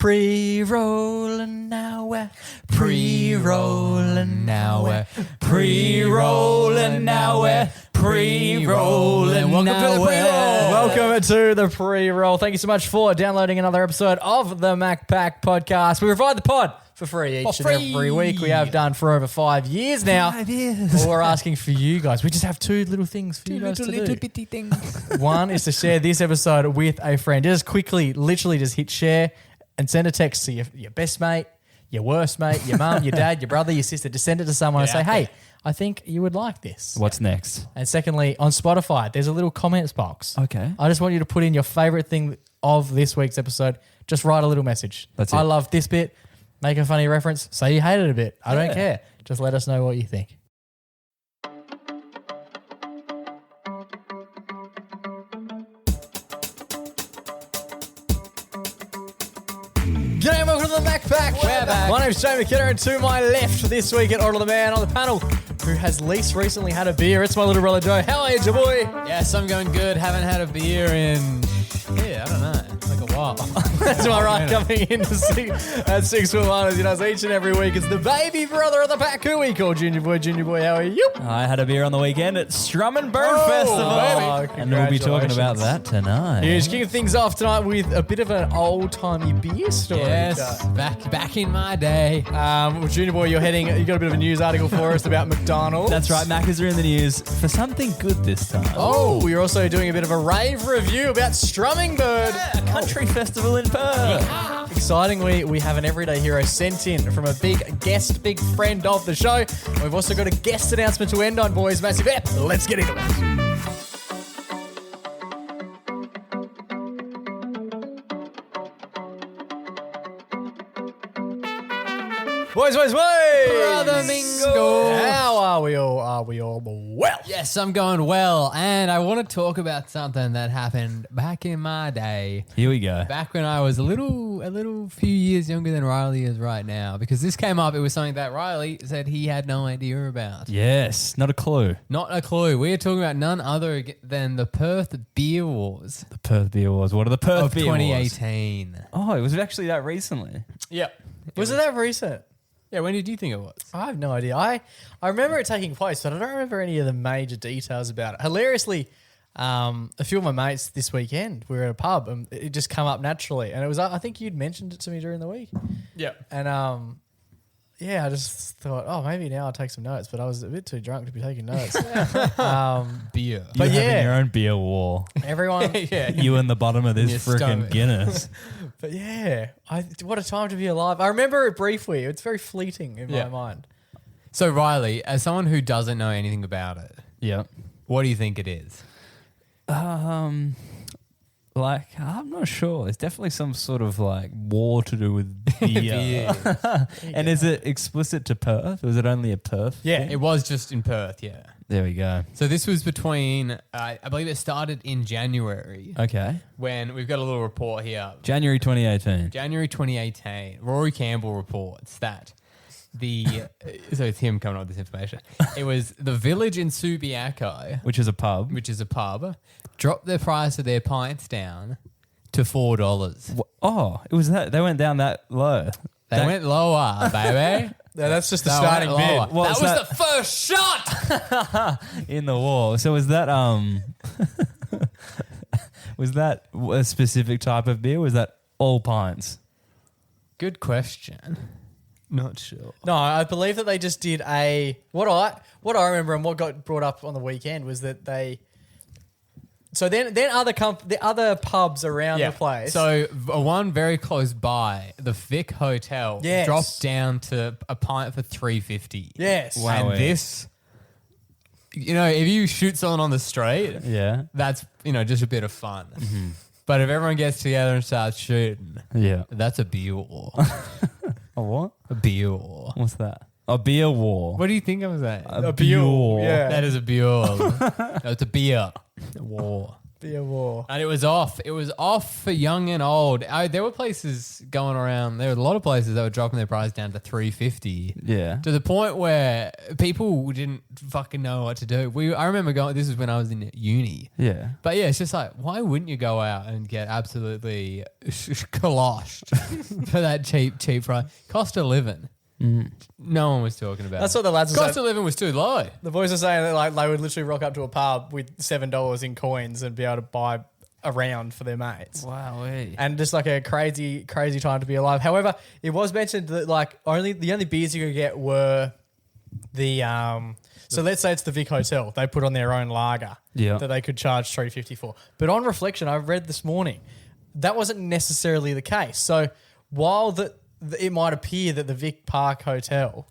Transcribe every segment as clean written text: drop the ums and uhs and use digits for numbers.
Pre-rolling now we're pre-rolling now we're pre-rolling now we're pre-rolling. Welcome to the pre-roll. Welcome to the pre-roll. Thank you so much for downloading another episode of the Macca podcast. We provide the pod for free each and every week. We have done for over 5 years now. 5 years. All we're asking for you guys, we just have two little things for you guys to do. Little bitty things. One is to share this episode with a friend. Just quickly, literally just hit share and send a text to your best mate, your worst mate, your mum, your dad, your brother, your sister. Just send it to someone and say, hey, I think you would like this. What's next? And secondly, on Spotify, there's a little comments box. Okay. I just want you to put in your favorite thing of this week's episode. Just write a little message. That's it. I love this bit. Make a funny reference. Say you hate it a bit. I don't care. Just let us know what you think. G'day and welcome to the Macca. We're back. My name's Jamie McKenna, and to my left this week at Order of the Man on the panel, who has least recently had a beer, it's my little brother Joe. How are you, Joe boy? Yes, I'm going good. Haven't had a beer in, I don't know, like a while. That's my right, coming in to see at 6'1", as he does each and every week. It's the baby brother of the pack, who we call Junior Boy. Junior Boy, how are you? I had a beer on the weekend at Strummingbird Festival. Baby. And we'll be talking about that tonight. He's kicking things off tonight with a bit of an old-timey beer story. Yes, back in my day. Junior Boy, you got a bit of a news article for us about McDonald. That's right, Macca's are in the news for something good this time. Oh, we're also doing a bit of a rave review about Strummingbird. A country festival in Perth. Excitingly, we have an everyday hero sent in from a big friend of the show. We've also got a guest announcement to end on, boys. Massive ep. Let's get into it. Boys. Brother Mingo. How are we all? Are we all well? Yes, I'm going well. And I want to talk about something that happened back in my day. Here we go. Back when I was a little few years younger than Riley is right now. Because this came up, it was something that Riley said he had no idea about. Yes, not a clue. Not a clue. We are talking about none other than the Perth Beer Wars The Perth Beer Wars. What are the Perth of Beer Wars? 2018. Oh, it was actually that recently. Yep. Was it that recent? Yeah, when did you think it was? I have no idea. I remember it taking place, but I don't remember any of the major details about it. Hilariously, a few of my mates this weekend, we were at a pub and it just come up naturally. And it was, I think you'd mentioned it to me during the week. Yeah. And I just thought, maybe now I'll take some notes, but I was a bit too drunk to be taking notes. Beer. But You're yeah. having your own beer war. Everyone, You in the bottom of this Your freaking stomach. Guinness. but yeah, what a time to be alive. I remember it briefly. It's very fleeting in my mind. So Riley, as someone who doesn't know anything about it, Yeah. what do you think it is? I'm not sure. It's definitely some sort of war to do with beer. And is it explicit to Perth? Was it only a Perth? Yeah. It was just in Perth, yeah. There we go. So this was between, I believe it started in January, Okay. when we've got a little report here. January 2018. January 2018, Rory Campbell reports that so it's him coming up with this information. It was the village in Subiaco, Which is a pub. which is a pub, dropped the price of their pints down to $4. Oh, it was that. They went down that low. They went lower, baby. Yeah, that's just the They starting went lower. bid. What That was was the first shot. in the war. So was that was that a specific type of beer? Was that all pints? Good question. Not sure. No, I believe that they just did what I remember and what got brought up on the weekend was that they. So then the other pubs around the place. So one very close by, the Vic Hotel, Yes. dropped down to a pint for $3.50. yes, Wow. And this, if you shoot someone on the street, Yeah. that's just a bit of fun. But if everyone gets together and starts shooting, Yeah. that's a beer war. A what? A beer war. What's that? A beer war. What do you think I was saying? A beer war. Yeah. That is a beer war. No, it's a beer war. Beer war. And it was off. It was off for young and old. There were places going around. There were a lot of places that were dropping their price down to $3.50. Yeah. To the point where people didn't fucking know what to do. I remember going. This is when I was in uni. Yeah. But yeah, it's just like, why wouldn't you go out and get absolutely coloshed for that cheap price? Cost of living. No one was talking about. That's it. what the lads were Cost saying. of living was too low. The boys are saying that like they would literally rock up to a pub with $7 in coins and be able to buy a round for their mates. Wow. And just like a crazy time to be alive. However, it was mentioned that like the only beers you could get were the so let's say it's the Vic Hotel. They put on their own lager that they could charge $3.50 for. But on reflection, I read this morning that wasn't necessarily the case. So while it might appear that the Vic Park Hotel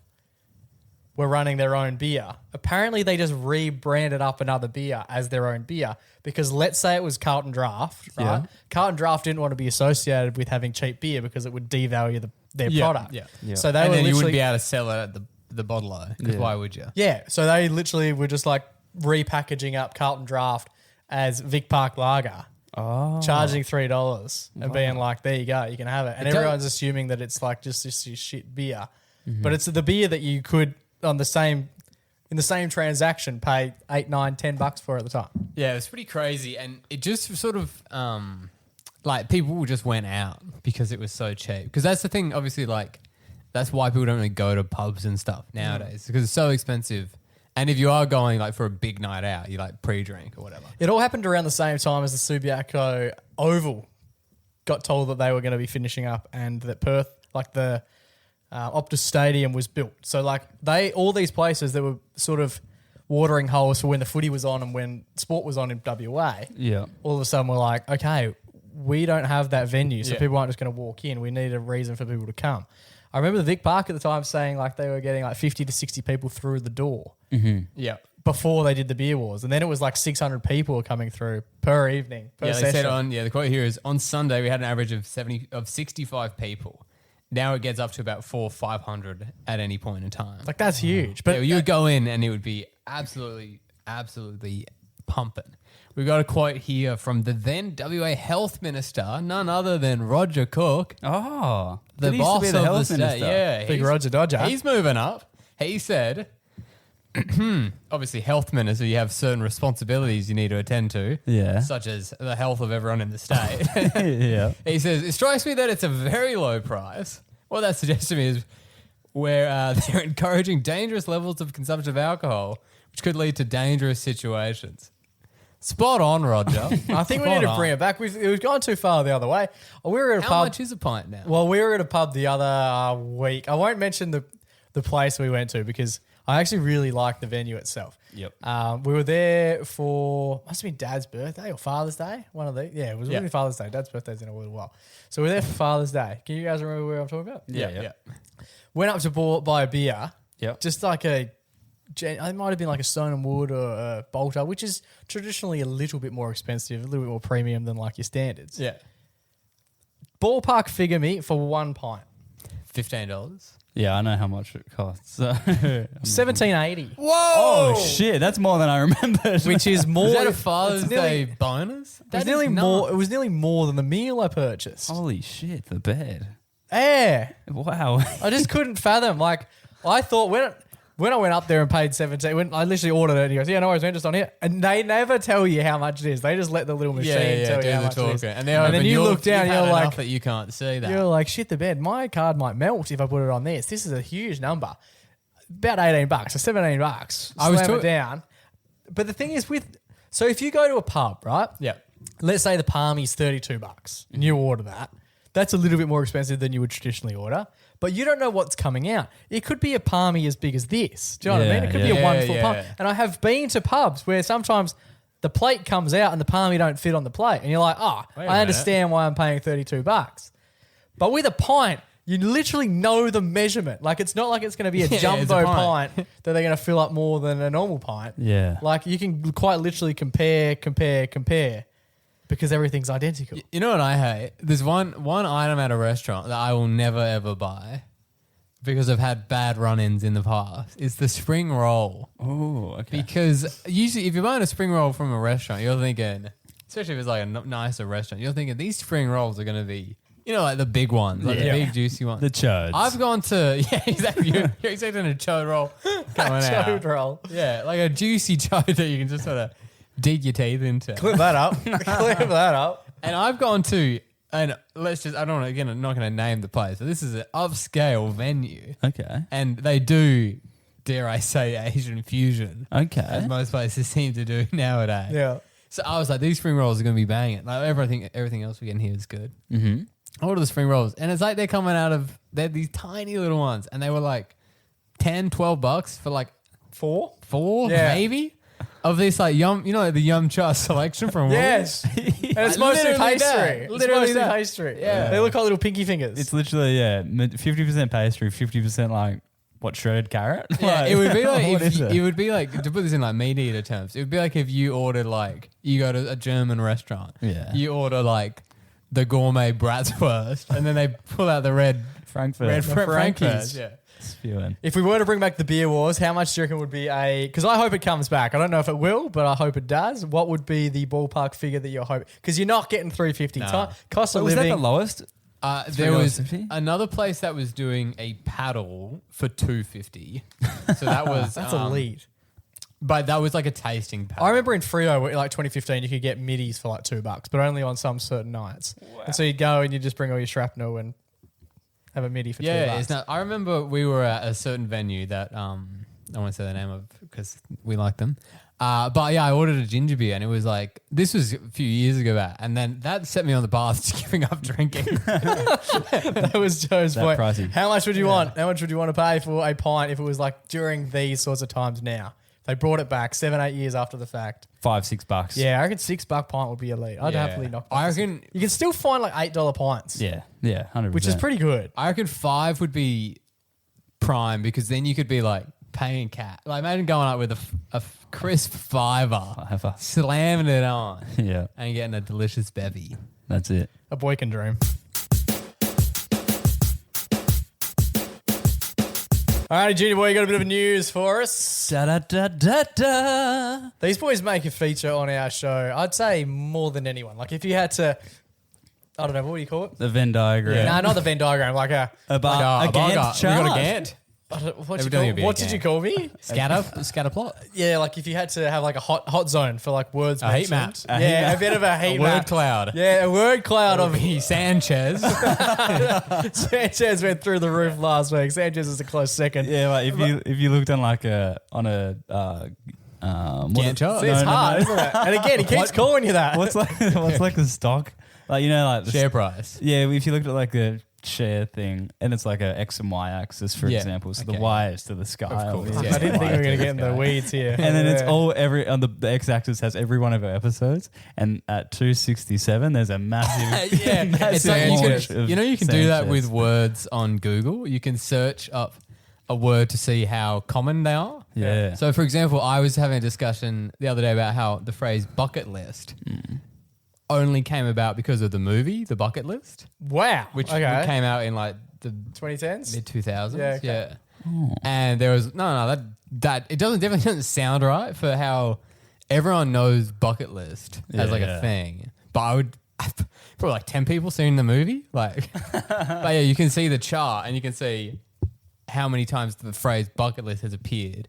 were running their own beer, apparently they just rebranded up another beer as their own beer because let's say it was Carlton Draft, right? Yeah. Carlton Draft didn't want to be associated with having cheap beer because it would devalue their product. Yeah. So they and were then you literally wouldn't be able to sell it at the bottler because why would you? Yeah, so they literally were just like repackaging up Carlton Draft as Vic Park Lager. Charging $3 and being like, there you go, you can have it. And everyone's assuming that it's like just this shit beer. But it's the beer that you could in the same transaction pay $8, $9, $10 for at the time. Yeah, it was pretty crazy. And it just sort of like people just went out because it was so cheap. Because that's the thing, obviously, like that's why people don't really go to pubs and stuff nowadays because it's so expensive. And if you are going like for a big night out, you like pre-drink or whatever. It all happened around the same time as the Subiaco Oval got told that they were going to be finishing up and that Perth, like the Optus Stadium was built. So like all these places that were sort of watering holes for when the footy was on and when sport was on in WA, all of a sudden we're like, okay, we don't have that venue. So people aren't just going to walk in. We need a reason for people to come. I remember the Vic Park at the time saying like they were getting like 50 to 60 people through the door. Yeah. Before they did the beer wars. And then it was like 600 people coming through per evening, per They session. said the quote here is on Sunday we had an average of 65 people. Now it gets up to about 400 or 500 at any point in time. Like that's huge. But you would go in and it would be absolutely pumping. We got a quote here from the then WA Health Minister, none other than Roger Cook. Oh. The He used to boss be the of health the minister. state. Yeah. Big Roger Dodger. He's moving up. He said, obviously health minister, you have certain responsibilities you need to attend to. Yeah. Such as the health of everyone in the state. Yeah. He says, it strikes me that it's a very low price. What that suggests to me is where they're encouraging dangerous levels of consumption of alcohol, which could lead to dangerous situations. Spot on, Roger. I think we need to bring it back. We've gone too far the other way. We were at a How pub. much is a pint now? Well, we were at a pub the other week. I won't mention the place we went to because I actually really like the venue itself. Yep. We were there for, must have been Dad's birthday or Father's Day. One of the, it was really Father's Day. Dad's birthday's in a little while. So we're there for Father's Day. Can you guys remember where I'm talking about? Yeah. Went up to buy a beer. Yep. Just like it might have been like a Stone and Wood or a Bolter, which is traditionally a little bit more expensive, a little bit more premium than like your standards. Yeah. Ballpark figure me for one pint. $15. Yeah, I know how much it costs. So. $17.80. Whoa! Oh, shit. That's more than I remembered. Which is more. Is that a Father's it's nearly- Day bonus? It was nearly more. It was nearly more than the meal I purchased. Holy shit, the bed. Yeah, Wow. I just couldn't fathom. Like I thought when I went up there and paid 17, when I literally ordered it, and he goes, "Yeah, no worries, man, just on here." And they never tell you how much it is. They just let the little machine tell you how much it is. And then you look down, you're like, that you can't see that. you're like, shit, the bed. My card might melt if I put it on this. This is a huge number. About $18 or $17. I was Slam it down. But the thing is so if you go to a pub, right? Yeah. Let's say the palmy's $32 and you order that. That's a little bit more expensive than you would traditionally order. But you don't know what's coming out. It could be a palmy as big as this. Do you know what I mean? It could be a 1 foot palm. And I have been to pubs where sometimes the plate comes out and the palmy don't fit on the plate. And you're like, I understand why I'm paying $32. But with a pint, you literally know the measurement. Like it's not like it's going to be a jumbo pint that they're going to fill up more than a normal pint. Yeah. Like you can quite literally compare because everything's identical. You know what I hate? There's one item at a restaurant that I will never ever buy because I've had bad run-ins in the past. It's the spring roll. Oh, okay. Because usually if you're buying a spring roll from a restaurant, you're thinking especially if it's like a nicer restaurant, you're thinking these spring rolls are going to be, like the big ones, like the big juicy ones. The chodes. I've gone to, exactly. You're expecting a chode roll coming out. Chode roll. Yeah, like a juicy chode that you can just sort of dig your teeth into. Clip that up. Clip that up. And I've gone to, and I don't want to, again, I'm not going to name the place, but this is an upscale venue. Okay. And they do, dare I say, Asian fusion. Okay. As most places seem to do nowadays. Yeah. So I was like, these spring rolls are going to be banging. Like everything else we get in here is good. Mm-hmm. I ordered the spring rolls, and it's like they're these tiny little ones, and they were like $10, $12 for like four maybe, of this like yum, like the yum cha selection from Yes. And it's mostly Literally pastry. that. It's Literally mostly that. pastry. Yeah. They look like little pinky fingers. It's literally 50% pastry, 50% like what, shredded carrot. Yeah, Like, it would be like what is it would be like, to put this in like meat eater terms, it would be like if you ordered like, you go to a German restaurant, you order like the gourmet bratwurst, and then they pull out the red Frankfurt. Frankfurt. Yeah. Spewing. If we were to bring back the beer wars, how much do you reckon would be because I hope it comes back. I don't know if it will, but I hope it does. What would be the ballpark figure that you're hoping? Because you're not getting $350. Nah. Cost of Was that living. the lowest? There was $3.50? another place that was doing a paddle for $2.50. So that was That's elite. But that was like a tasting paddle. I remember in Frio, like 2015, you could get middies for like $2, but only on some certain nights. Wow. And so you'd go and you just bring all your shrapnel and have a midi for $2. Yeah, it's not. I remember we were at a certain venue that I won't say the name of because we like them. But yeah, I ordered a ginger beer, and it was like, this was a few years ago back, and then that set me on the path to giving up drinking. That was Joe's That point. pricey. How much would you want? How much would you want to pay for a pint if it was like during these sorts of times now? They brought it back 7-8 years after the fact. $5-6. Yeah, I reckon $6 pint would be elite. I'd Yeah. happily knock. I reckon. You can still find like $8 pints. Yeah. 100%. Which is pretty good. I reckon 5 would be prime, because then you could be like paying cat. Like imagine going out with a crisp fiver, slamming it on, Yeah. and getting a delicious bevy. That's it. A boy can dream. All right, Junior Boy, you got a bit of news for us. Da-da-da-da-da. These boys make a feature on our show, I'd say more than anyone. Like if you had to, I don't know, what do you call it? The Venn diagram. No, not the Venn diagram, like a Bar, a Gantt We got a chart. Gantt. what Evidently it'd be a did you Gantt. call me? Scatter plot. Yeah, like if you had to have like a hot zone for like words A heat mentioned. map. Yeah, a bit of a heat A word map. cloud. Yeah, a word cloud of Be Sanchez. Sanchez went through the roof last week. Sanchez is a close second. Yeah, like if you looked on like Gantt chart. See, it's hard, isn't it? And again, he keeps calling you that. what's like the stock? Like like the Share price. Yeah, if you looked at like the share thing, and it's like a X and Y axis, for Yeah, example. So okay. the Y is to the sky. Of course, obviously. yeah. I didn't think we were going to get in the sky. weeds here. And then it's Yeah. all on the X axis has every one of our episodes, and at 267 there's a massive Yeah, massive it's like launch you of can do that Sanchez. with words on Google. You can search up a word to see how common they are. Yeah. So, for example, I was having a discussion the other day about how the phrase bucket list only came about because of the movie, The Bucket List, Wow. which okay. came out in like the 2010s? mid 2000s. Yeah, okay. Yeah. And there was that it definitely doesn't sound right for how everyone knows bucket list as like Yeah. a thing. But I would probably like 10 people seen the movie. Like, but yeah, you can see the chart and you can see how many times the phrase bucket list has appeared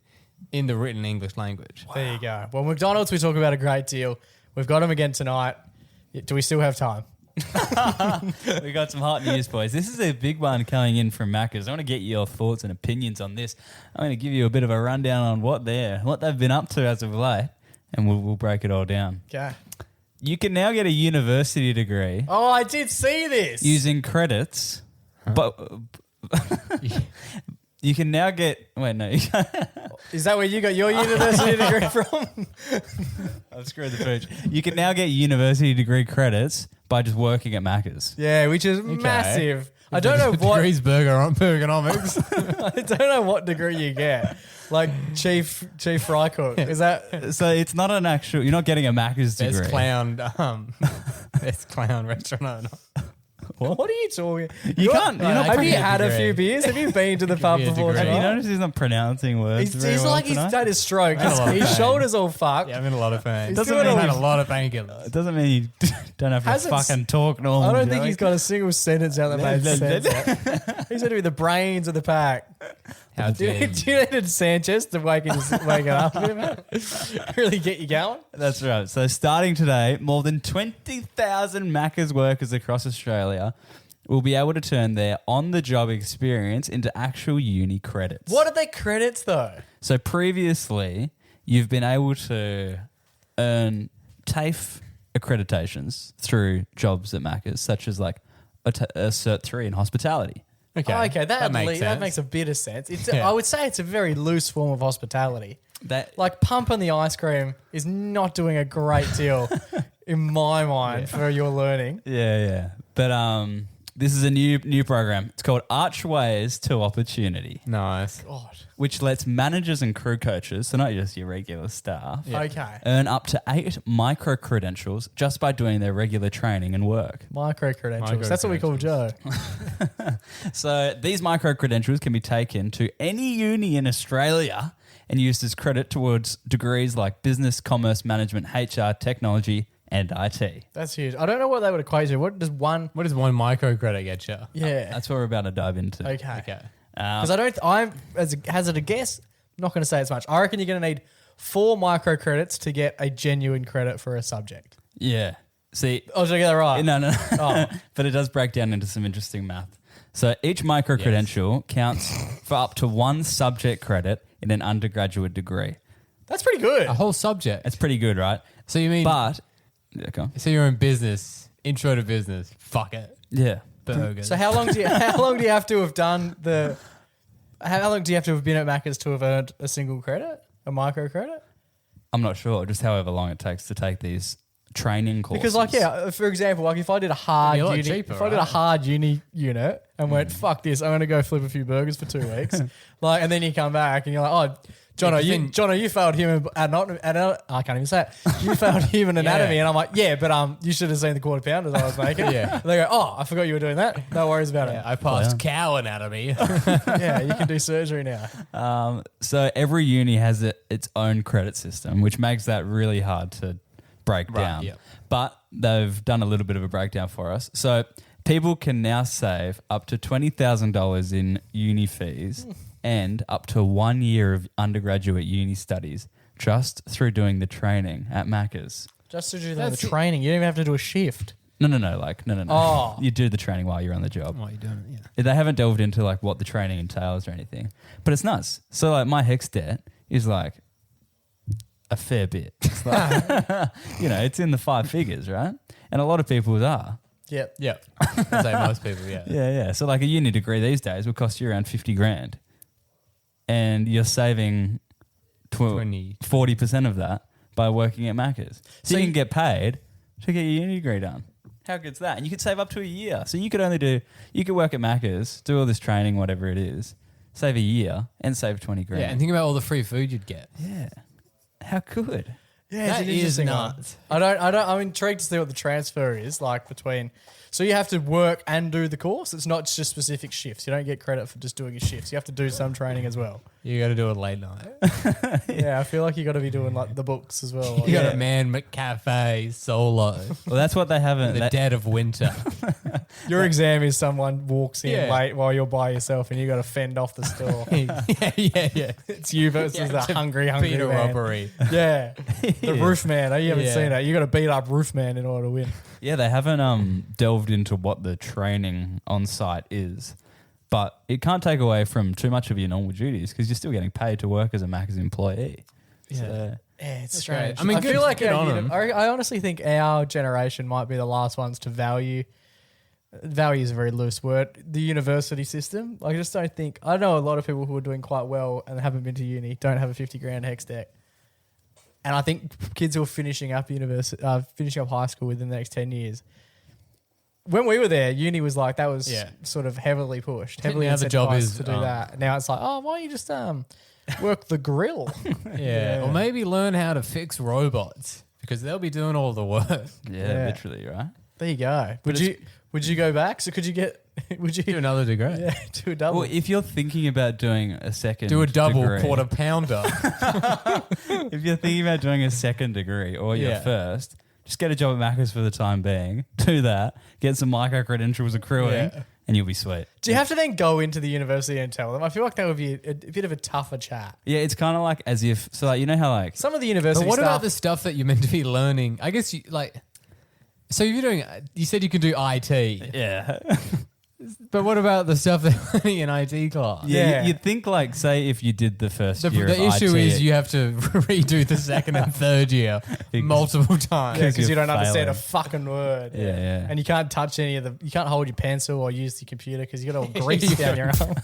in the written English language. There you go. Well, McDonald's, we talk about a great deal. We've got them again tonight. Do we still have time? We got some hot news, boys. This is a big one coming in from Macca's. I want to get your thoughts and opinions on this. I'm going to give you a bit of a rundown on what they've been up to as of late, and we'll break it all down. Okay. You can now get a university degree Oh, I did see this. using credits, but you can now get. Wait, no. Is that where you got your university degree from? I've screwed the pooch. You can now get university degree credits by just working at Macca's. Yeah, which is massive. I don't know what Degrees Burgernomics. I don't know what degree you get. Like chief fry cook. Is that So it's not an actual. You're not getting a Macca's degree. Best clown restaurant owner. What are you talking? You can't. You're not Have you pronouncing had a degree. few beers? Have you been to the pub me a before? degree. Have you tonight? noticed he's not pronouncing words very He's well like he's tonight? had his stroke. Had a lot of His pain. shoulders all fucked. Yeah, I'm in a lot of pain. He's Doesn't doing mean all I had a these- lot of painkillers. It doesn't mean you don't have to Hasn't s- fucking talk normal. I don't think Joey. he's got a single sentence out that made sense. yet. He's going to be the brains of the pack. How Do dare you, you. do you need a Sanchez to wake it up a bit, man? Really get you going? That's right. So starting today, more than 20,000 Macca's workers across Australia will be able to turn their on-the-job experience into actual uni credits. What are their credits, though? So previously, you've been able to earn TAFE accreditations through jobs at Macca's, such as like a Cert 3 in hospitality. Okay, Oh, okay, that makes sense. makes a bit of sense. It's Yeah. I would say it's a very loose form of hospitality. That Like pumping the ice cream is not doing a great deal in my mind for your learning. yeah. But this is a new program. It's called Archways to Opportunity, Nice. God. which lets managers and crew coaches, so not just your regular staff, Yeah. Okay. earn up to 8 micro credentials just by doing their regular training and work. Micro credentials. Micro That's what we call Joe. So these micro credentials can be taken to any uni in Australia and used as credit towards degrees like business, commerce, management, HR, technology, and IT. That's huge. I don't know what they would equate to. What does one? What does one micro credit get you? Yeah. That's what we're about to dive into. Okay. Okay. Because I don't. I'm as a hazard a guess. Not going to say it's much. I reckon you're going to need 4 micro credits to get a genuine credit for a subject. Yeah. See, Oh, did I get that right? no. Oh. But it does break down into some interesting math. So each micro credential counts for up to 1 subject credit in an undergraduate degree. That's pretty good. A whole subject. That's pretty good, right? So you mean, But, yeah, go on. so you're in business, intro to business. Fuck it. Yeah. Burgers. So how long do you have to have done the? How long do you have to have been at Macca's to have earned a single credit, a micro credit? I'm not sure, just however long it takes to take these training courses. Because like for example, like if I did a hard It'd be a lot uni, cheaper, if I did a right? hard uni unit and went fuck this, I'm gonna go flip a few burgers for 2 weeks, like, and then you come back and you're like, oh, Jono, you failed human anatomy. I can't even say it. You failed human anatomy, and I'm like, yeah, but you should have seen the quarter pounders I was making. Yeah. They go, oh, I forgot you were doing that. No worries about Yeah, I passed cow anatomy. it. Yeah, you can do surgery now. So every uni has its own credit system, which makes that really hard to break down. yeah. But they've done a little bit of a breakdown for us. So people can now save up to $20,000 in uni fees and up to 1 year of undergraduate uni studies just through doing the training at Macca's. Just to do the That's it. training, you don't even have to do a shift. No. Oh. You do the training while you're on the job. What are you doing? Yeah. They haven't delved into like what the training entails or anything, but it's nuts. So like my HEX debt is like a fair bit. It's like, it's in the 5 figures, right? And a lot of people's are. Yep. Yeah. I'd say most people, yeah. Yeah. So like a uni degree these days will cost you around 50 grand, and you're saving 20. 40% of that by working at Macca's. So you can get paid to get your uni degree done. How good's that? And you could save up to a year. So you could work at Macca's, do all this training, whatever it is, save a year and save 20 grand. Yeah, and think about all the free food you'd get. Yeah. How good. Yeah, That it's an is interesting one. nuts. I'm intrigued to see what the transfer is like between. So you have to work and do the course. It's not just specific shifts. You don't get credit for just doing your shifts. You have to do some training as well. You got to do it late night. Yeah, I feel like you got to be doing like the books as well. You got a man McCafe solo Well, that's what they in haven't. the that- dead of winter. Your exam is someone walks in Yeah. late while you're by yourself and you got to fend off the store. yeah. It's you versus the hungry Peter man. robbery. Yeah, the roof man. Oh, you haven't Yeah. seen it. You got to beat up roof man in order to win. Yeah, they haven't delved into what the training on site is, but it can't take away from too much of your normal duties because you're still getting paid to work as a Macca's employee. Yeah. So, Yeah, it's That's strange. great. I mean, I good- feel like good on 'em. I honestly think our generation might be the last ones to value. Value is a very loose word. The university system. I just don't think. I know a lot of people who are doing quite well and haven't been to uni don't have a 50 grand HEX deck. And I think kids who are finishing up university, finishing up high school within the next 10 years. When we were there, uni was like that was Yeah. sort of heavily pushed, heavily Now the job incentivized is, to do that. Now it's like, oh, why don't you just work the grill? Yeah. Or maybe learn how to fix robots because they'll be doing all the work. yeah, Yeah. literally, right? There you go. Would Would you go back? So could you get? Would you Do another degree. Yeah, do a double. Well, if you're thinking about doing a second Do a double degree, quarter pounder. if you're thinking about doing a second degree or your Yeah. first, just get a job at Macca's for the time being. Do that. Get some Macca credentials accruing, Yeah. and you'll be sweet. Do you have to then go into the university and tell them? I feel like that would be a bit of a tougher chat. Yeah, it's kind of like as if so. Like you know how like Some of the university But what stuff. about the stuff that you're meant to be learning? I guess you like. So if you're doing, you said you can do IT, yeah. but what about the stuff they're learning in IT class? Yeah, Yeah. you'd think like, say, if you did the first The year of issue IT, is you have to redo the second and third year multiple times. Yeah, because you you're don't understand a failing. fucking word. Yeah, yeah. And you can't touch any of the. You can't hold your pencil or use the computer because you got all grease down your arm.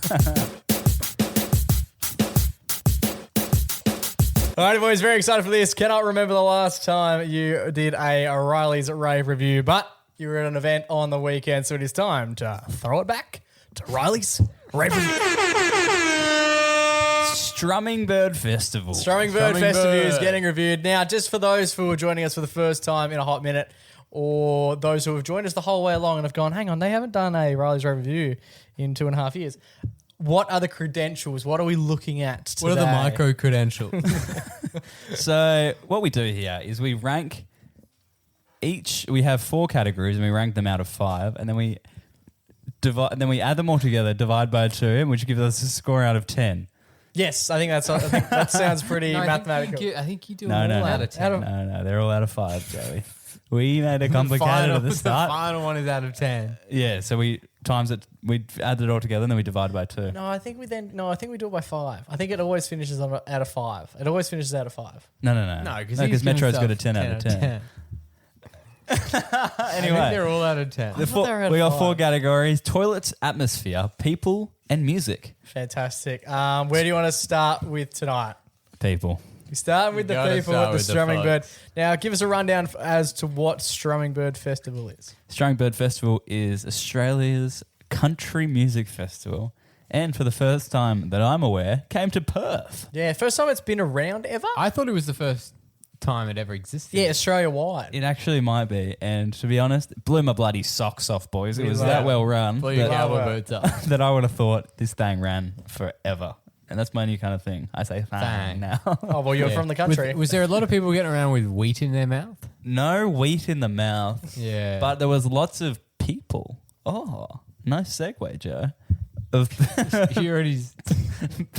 All right, boys, very excited for this. Cannot remember the last time you did a Riley's Rave review, but you were at an event on the weekend, so it is time to throw it back to Riley's Rave review. Strummingbird Festival. Strummingbird Festival is getting reviewed. Now, just for those who are joining us for the first time in a hot minute, or those who have joined us the whole way along and have gone, hang on, they haven't done a Riley's Rave review in 2.5 years. What are the credentials? What are we looking at today? What are the micro credentials? So what we do here is we rank each. We have 4 categories and we rank them out of 5, and then we divide. Then we add them all together, divide by 2, which gives us a score out of 10. Yes, I think that sounds pretty mathematical. I think you do No, them all no, out no, of 10. no, they're all out of 5, Joey. We made it complicated at the start. The final one is out of 10. Yeah, so we times it. We add it all together, and then we divide by 2. No, I think we do it by 5. I think it always finishes out of 5. It always finishes out of 5. No, No, because Metro's got a 10 out of 10. I Anyway, think they're all out of 10. the thought they were out we of got 4 5. categories: toilets, atmosphere, people, and music. Fantastic. Where do you want to start with tonight? People. We start with the gotta people start at the with the Strummingbird. Now, give us a rundown as to what Strummingbird Festival is. Strummingbird Festival is Australia's country music festival, and for the first time that I'm aware, came to Perth. Yeah, first time it's been around ever? I thought it was the first time it ever existed. Yeah, Australia-wide. It actually might be, and to be honest, it blew my bloody socks off, boys. It was Wow. that well run Blow your that, cowboy boots up. that I would have thought this thing ran forever. And that's my new kind of thing. I say thang Thang. now. Oh, well, you're Yeah. from the country. Was there a lot of people getting around with wheat in their mouth? No wheat in the mouth. Yeah. But there was lots of people. Oh, nice segue, Joe. Of You already...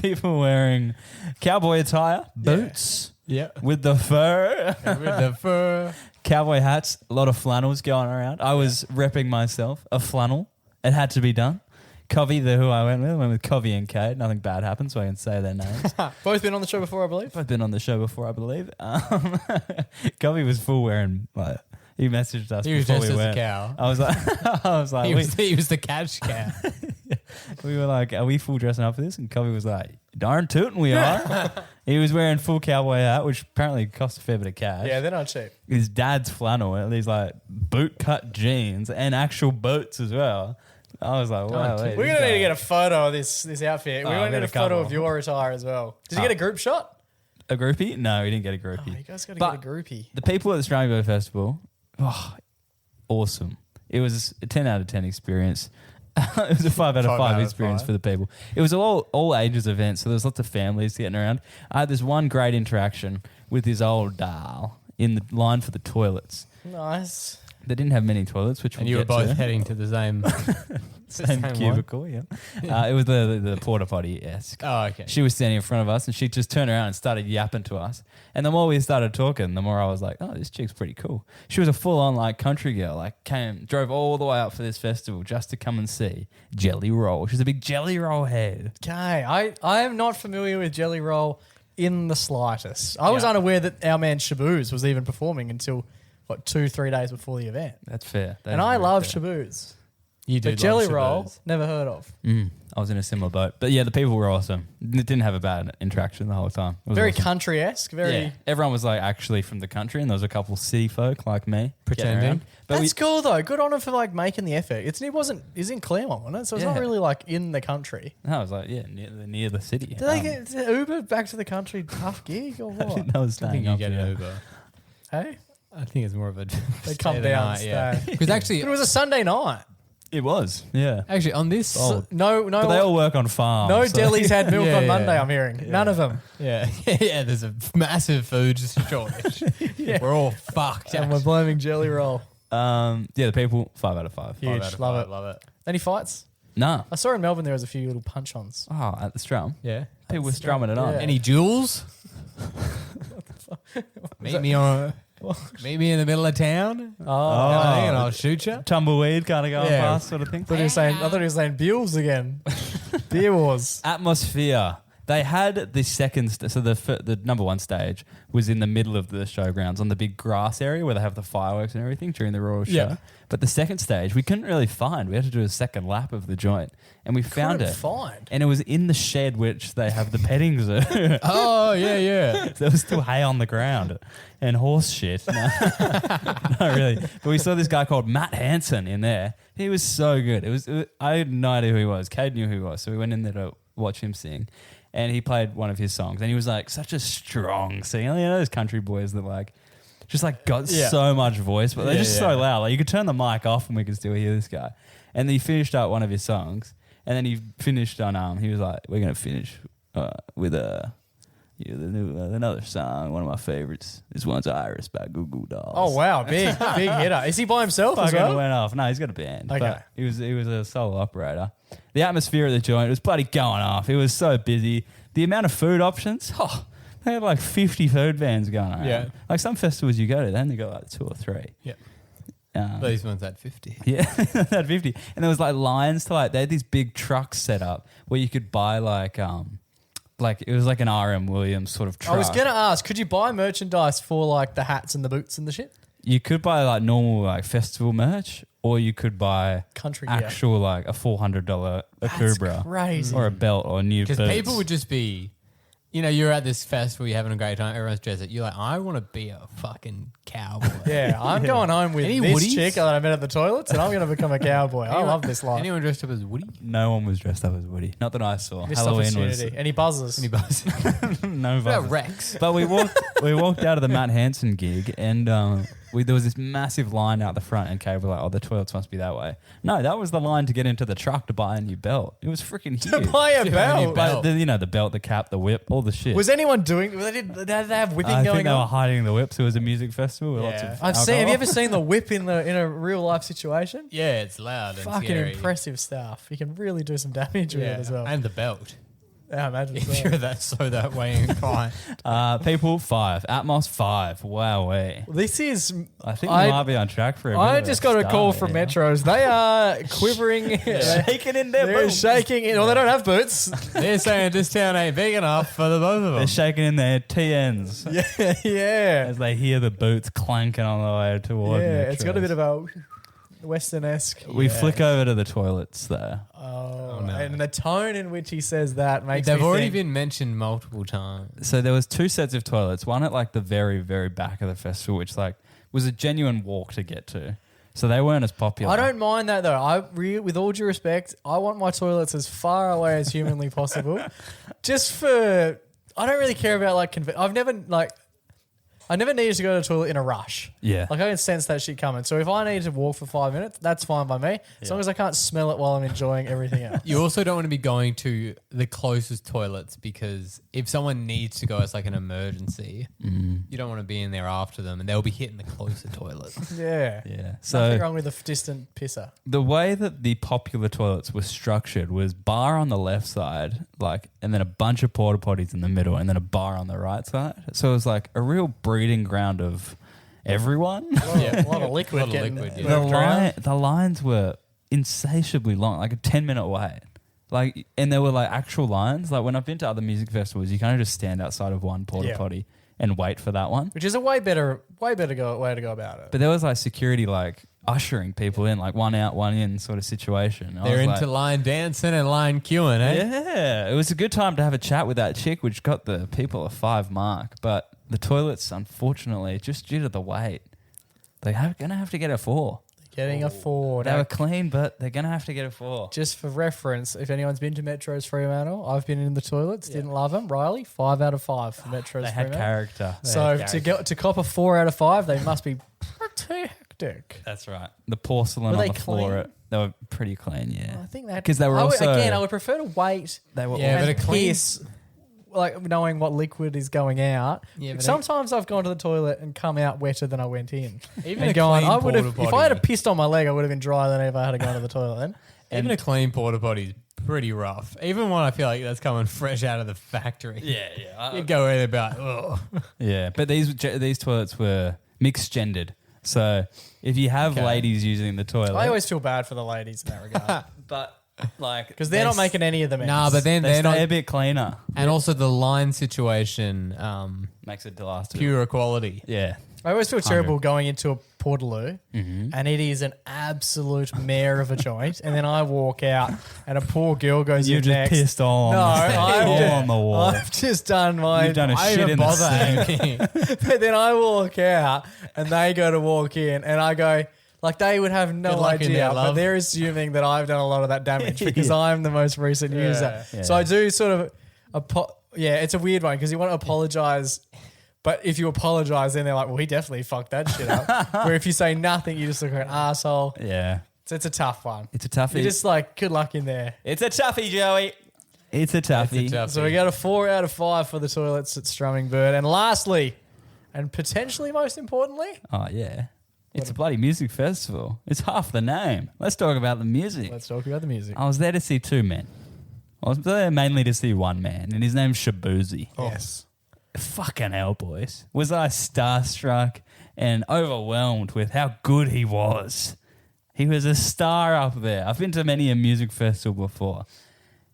people wearing cowboy attire, boots Yeah. with the fur, With the fur. cowboy hats, a lot of flannels going around. I was repping myself, a flannel. It had to be done. Covey, who I went with Covey and Kate. Nothing bad happened, so I can say their names. Both been on the show before, I believe. I've been on the show before, I believe. Covey was full wearing, like, he messaged us He was before dressed we as a went. cow. I was like, He was the catch cow. we were like, are we full dressing up for this? And Covey was like, darn tootin' we are. He was wearing full cowboy hat, which apparently cost a fair bit of cash. Yeah, they're not cheap. His dad's flannel, and these like boot cut jeans and actual boots as well. I was like, wow. We're We're going to need to get a photo of this outfit. Oh, We're I've going to got need a a photo couple. of your attire as well. Did you Oh. get a group shot? a groupie. No, he didn't get a Oh, groupie. you guys got to But- get a groupie. The people at the Strummingbird Festival, awesome. It was a 10 out of 10 experience. It was a 5 out of 5 5 out of experience 5. for the people. It was all ages event, so there was lots of families getting around. I had this one great interaction with this old doll in the line for the toilets. Nice. They didn't have many toilets, which And we'll you were get both to. heading to the same... Same one? cubicle, yeah. It was the porta potty-esque. Oh, okay. She was standing in front of us, and she just turned around and started yapping to us. And the more we started talking, the more I was like, "Oh, this chick's pretty cool." She was a full-on like country girl. Like drove all the way up for this festival just to come and see Jelly Roll. She's a big Jelly Roll head. Okay, I am not familiar with Jelly Roll in the slightest. I was Yeah. unaware that our man Shaboozy was even performing until, 2-3 days before the event. That's fair. That And is I very love fair. Shaboozy. You But did Jelly love Roll, Shaboozy. never heard of. I was in a similar boat, but yeah, the people were awesome. It didn't have a bad interaction the whole time. It was Very awesome. country-esque, very... Yeah. Everyone was like actually from the country, and there was a couple city folk like me getting Pretending. around. But That's cool though. Good on him for making the effort. It's in Claremont, wasn't it? So it's not Yeah. really in the country. I was like, yeah, near the city. Did they get Uber back to the country? Tough gig or I what? didn't know I was I think staying you up get an here. Uber. Hey, I think it's more of a they come down. And stay. Because actually, But it was a Sunday night. It was, yeah. Actually, on this, Old. No, But they all work on farms. no so- delis had milk Yeah, on yeah. Monday. I'm hearing none of them, yeah, yeah, there's a massive food shortage. We're all fucked. and we're blaming Jelly Roll. The people, 5 out of 5. Huge, love it. Love it. Any fights? No. I saw in Melbourne there was a few little punch-ons. Oh, at the Strum. Yeah. People were strumming it on. Yeah. Any jewels? Meet me in the middle of town. And I'll shoot you. Tumbleweed kind of going Yeah. past sort of thing. I thought he was saying Beals again. Beer Wars. Atmosphere. They had the second, so the number one stage was in the middle of the showgrounds on the big grass area where they have the fireworks and everything during the Royal Show. Yeah. But the second stage, we couldn't really find. We had to do a second lap of the joint, and we found Couldn't it. find. And it was in the shed which they have the petting zoo. Oh, yeah. There was still hay on the ground and horse shit. No, not really. But we saw this guy called Matt Hansen in there. He was so good. I had no idea who he was. Cade knew who he was, so we went in there to watch him sing. And he played one of his songs, and he was like such a strong singer. You know those country boys that like just like got so much voice, but they're just so loud. Like you could turn the mic off and we could still hear this guy. And then he finished up one of his songs, and then he finished on he was like, "We're gonna finish with another song. One of my favorites. This one's Iris by Goo Goo Dolls." Oh wow, big hitter. Is he by himself as Fucking well? went off. No, he's got a band. Okay. But he was a solo operator. The atmosphere at the joint, it was bloody going off. It was so busy. The amount of food options, they had like 50 food vans going around. Yeah. Like some festivals you go to, they only got like 2 or 3. Yeah. Um, These ones had 50. yeah, they had 50. And there was like lines to they had these big trucks set up where you could buy like it was like an RM Williams sort of truck. I was gonna ask, could you buy merchandise for like the hats and the boots and the shit? You could buy like normal like festival merch, or you could buy Country gear. actual like a $400 Akubra crazy. or a belt or new boots. Because people would just be, you're at this festival, you're having a great time, everyone's dressed up. You're like, I want to be a fucking cowboy. Yeah, I'm going home with Any this Woodies? chick that I met at the toilets, and I'm going to become a cowboy. I love this life. Anyone dressed up as Woody? No one was dressed up as Woody. Not that I saw. Missed Halloween was opportunity. Any buzzers? Any buzz? no What about buzzers. Rex? But we walked out of the Matt Hansen gig, and there was this massive line out the front, and Kay was like, "Oh, the toilets must be that way." No, that was the line to get into the truck to buy a new belt. It was freaking huge. Buy a Yeah, belt. belt. But the belt, the cap, the whip, all the shit. Was anyone doing? Did they have whipping I think going they were on? hiding the whips. It was a music festival with lots of I've seen. Have alcohol. you ever seen the whip in a real life situation? Yeah, it's loud and Fucking scary. impressive stuff. You can really do some damage with Yeah, it as well. and the belt. Yeah, I imagine If so. you're that way inclined. People 5, Atmos 5. Wowee. This is. I think we might be on track for a I bit of just got a start call from here. Metros. They are quivering. Shaking in their They're boots. shaking. Well, they don't have boots. They're saying this town ain't big enough for the both of They're them. shaking in their TNs yeah. as they hear the boots clanking on the way toward Yeah, it's got a Metros. bit of a Western-esque. We flick over to the toilets there. Oh, no. and the tone in which he says that makes They've me already think, been mentioned multiple times. So there was 2 sets of toilets. One at like the very, very back of the festival, which like was a genuine walk to get to. So they weren't as popular. I don't mind that though. With all due respect, I want my toilets as far away as humanly possible. Just for, I don't really care about like. I never needed to go to the toilet in a rush. Yeah. Like I can sense that shit coming. So if I need to walk for 5 minutes, that's fine by me. As long as I can't smell it while I'm enjoying everything else. You also don't want to be going to the closest toilets because if someone needs to go as like an emergency, you don't want to be in there after them and they'll be hitting the closer toilet. Yeah. Yeah. Nothing So wrong with a distant pisser. the way that the popular toilets were structured was bar on the left side, and then a bunch of porta potties in the middle, and then a bar on the right side. So it was like a real breeding ground of everyone. A lot of liquid Lot of getting liquid, yeah. The lines were insatiably long, like a 10-minute wait. And there were like actual lines. Like when I've been to other music festivals, you kind of just stand outside of one porta potty and wait for that one. Which is a way better way to go about it. But there was like security ushering people in, like one out, one in sort of situation. I They're was into like, line dancing and line queuing, eh? yeah, it was a good time to have a chat with that chick, which got the people a 5 mark. But the toilets, unfortunately, just due to the wait, they're going to have to get a 4. Getting a 4. They Now, were clean, but they're going to have to get a 4. just for reference, if anyone's been to Metro's Fremantle, I've been in the toilets, didn't love them. Riley, 5 out of 5 for Metro's They had Fremantle. character. So to cop a 4 out of 5, they must be pretty heck hectic. That's right. The porcelain Were on they the floor, clean? They were pretty clean, yeah. I think that 'Cause they were also- I would prefer to wait. They were Yeah, all- but and a clean- piss, like knowing what liquid is going out. Yeah, but Sometimes I've gone to the toilet and come out wetter than I went in. Even and a gone, clean I would have porta if I had potty- pissed on my leg, I would have been drier than if I had gone to the toilet. Then. Even a clean porta potty is pretty rough. Even one I feel like that's coming fresh out of the factory. yeah. You'd go in about, ugh. Yeah, but these toilets were mixed gendered. So if you have Okay. ladies using the toilet, I always feel bad for the ladies in that regard but like because they're not making any of them. Nah, but then they they're stay not. a bit cleaner. And also the line situation, Makes it last. pure equality. Yeah. I always feel 100. terrible going into a portaloo and it is an absolute mare of a joint. And then I walk out and a poor girl goes You in just next. pissed all on No, the sink, I've all just- on the wall. I've just done my. You've done a I shit even in the bother. sink. But then I walk out and they go to walk in and I go, like they would have Good no luck in idea, there, but love. they're assuming that I've done a lot of that damage because I'm the most recent user. Yeah. So I do sort of, it's a weird one because you want to apologize. But if you apologize, then they're like, well, he definitely fucked that shit up. Where if you say nothing, you just look like an asshole. Yeah. So it's a tough one. It's a toughie. You're just like, good luck in there. It's a toughie, Joey. It's a toughie. It's a toughie. So we got a 4 out of 5 for the toilets at Strummingbird. And lastly, and potentially most importantly, Oh, yeah. It's a bloody music festival. It's half the name. Let's talk about the music. let's talk about the music. I was there to see two men. I was there mainly to see one man, and his name's Shaboozy. Yes. Fucking hell, boys. Was I starstruck and overwhelmed with how good he was? He was a star up there. I've been to many a music festival before,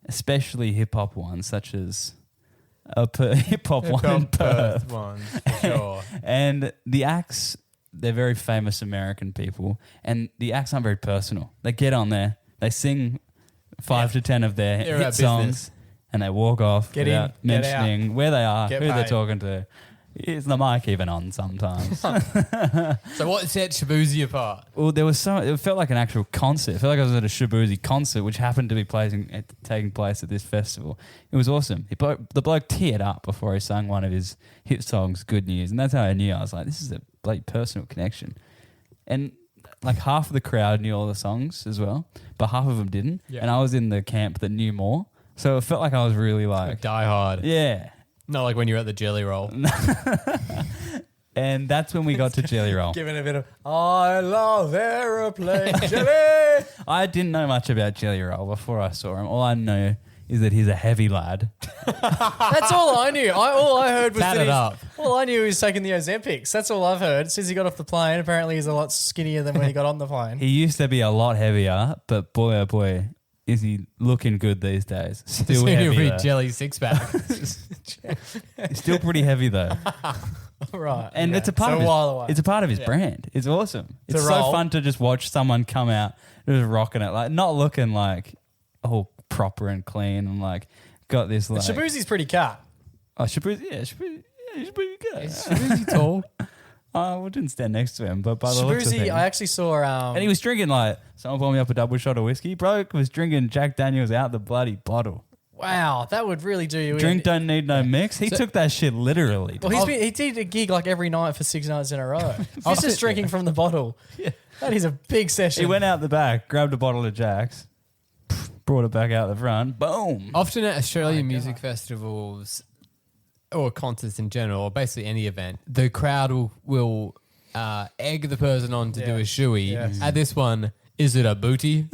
especially hip-hop ones, such as a hip-hop one in Perth. ones, for sure. And the acts, they're very famous American people, and the acts aren't very personal. They get on there, they sing 5 to 10 of their They're hit about songs, business. and they walk off Get in, without get mentioning where they are, Get who they're paid. talking to. Is the mic even on sometimes? So what set Shaboozy apart? Well, there was it felt like an actual concert. It felt like I was at a Shaboozy concert, which happened to be taking place at this festival. It was awesome. The bloke teared up before he sang one of his hit songs, Good News. And that's how I knew. I was like, this is a bloody personal connection. And like half of the crowd knew all the songs as well, but half of them didn't. Yeah. And I was in the camp that knew more. So it felt like I was really like, Die Hard. yeah. Not like when you're at the Jelly Roll. And that's when we got to Jelly Roll. Giving a bit of, I love aeroplane jelly. I didn't know much about Jelly Roll before I saw him. All I know is that he's a heavy lad. That's all I knew. All I heard was Tatted that up. all I knew he was taking the Ozempics. That's all I've heard. Since he got off the plane, apparently he's a lot skinnier than when he got on the plane. He used to be a lot heavier, but boy, oh boy, is he looking good these days. Still Soon you'll heavy be though. Jelly six-pack. Still pretty heavy though. Right. And okay. it's a part So of his, while away. it's a part of his brand. It's awesome. It's a so roll. fun to just watch someone come out just rocking it, like not looking like all proper and clean and like got this like Shaboozy's pretty cut. oh Shaboozy, he's pretty good. Is Shaboozy tall? I didn't stand next to him, but by the looks of Shaboozy, things. I actually saw. And he was drinking like someone poured me up a double shot of whiskey. Bloke was drinking Jack Daniels out the bloody bottle. Wow, that would really do you Drink in. don't need no mix. He took that shit literally. Well, he did a gig like every night for 6 nights in a row. He's just drinking from the bottle. That is a big session. He went out the back, grabbed a bottle of Jack's, brought it back out the front. Boom. Often at Australian music festivals or concerts in general, or basically any event, the crowd will egg the person on to do a shoey. Yes. At this one, is it a booty?